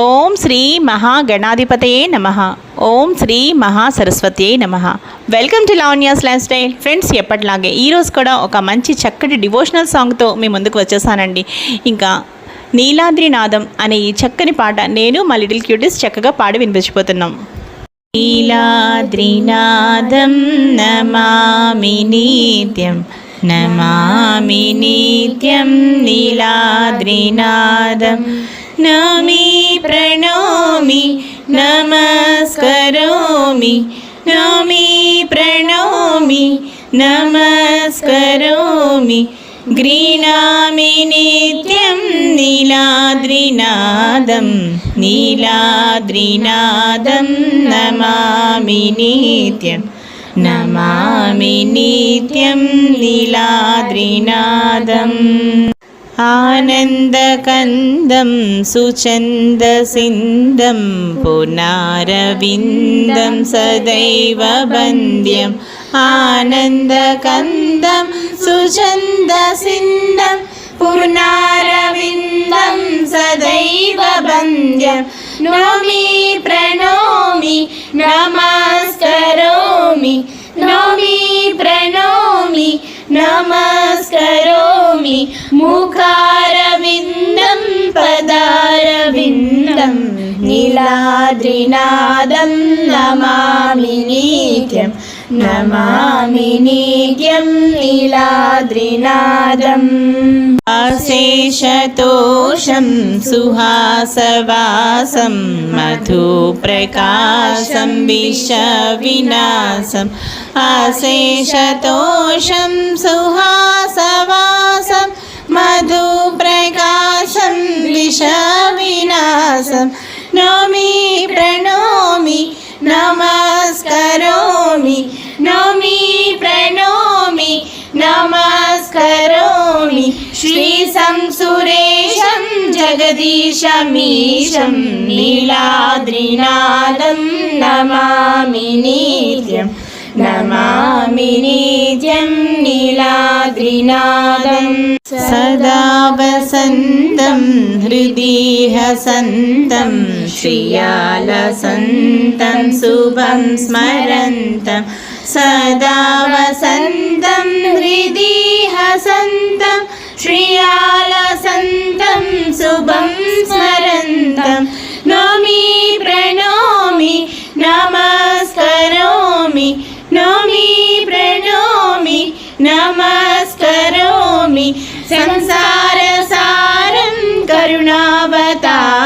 ఓం శ్రీ మహాగణాధిపతయే నమః. ఓం శ్రీ మహాసరస్వతియే నమః. Welcome to Lavanya's life style. Friends, ఎప్పటిలాగే ఈరోజు కూడా ఒక మంచి చక్కటి డివోషనల్ సాంగ్తో మీ ముందుకు వచ్చేసానండి. ఇంకా నీలాద్రి నాదం అనే ఈ చక్కని పాట నేను మా లిటిల్ క్యూటీస్ చక్కగా పాడి వినిపించిపోతున్నాం. నీలాద్రి నాదం నమామి నిత్యం, నమామి నిత్యం నీలాద్రి నాదం. Nami ప్రణోమి నమస్కరోమి, Nami ప్రణోమి నమస్కరోమి. గృహ్ణామి నిత్యం నీలాద్రినాదం, నీలాద్రినాదం నమామి నిత్యం, నమామి నిత్యం నీలాద్రినాదం. ఆనందకందం సుచందసిందం పునారవిందం సదైవ వంద్యం. ఆనందకందం సుచందసిందం పునారవిందం సదైవ వంద్యం. నోమి ప్రణోమి నమస్కరోమి, నోమి ప్రణోమి నమస్కరోమి. ముఖారవిందం పదారవిందం నీలాద్రినాదం నమామి నిత్యం, నమామి నిత్యం నీలాద్రినాదం. అశేషతోషం సుహాసవాసం మధుప్రకాశం విషవినాశం. అశేషతోషం సుహాసవాసం మధుప్రకాశం విషవినాశం. నోమి ప్రణోమి నమస్కరోమి, నోమి ప్రణోమి నమస్కరోమి. శ్రీ సంసురేశం జగదీశమీశం నీలాద్రినాదం నమామి నిత్యం, నమామి నిత్యం నీలాద్రినాదం. సదా వసంతం హృది హసంతం శ్రియాలసంతం శుభం స్మరంతం. సదా వసంతం హృది హసంతం శ్రియాలసంతం శుభం స్మరంతం. నోమి ప్రణోమి నమస్కరోమి, నోమి ప్రణోమి నమస్కరోమి. సంసార సారం కరుణావతారం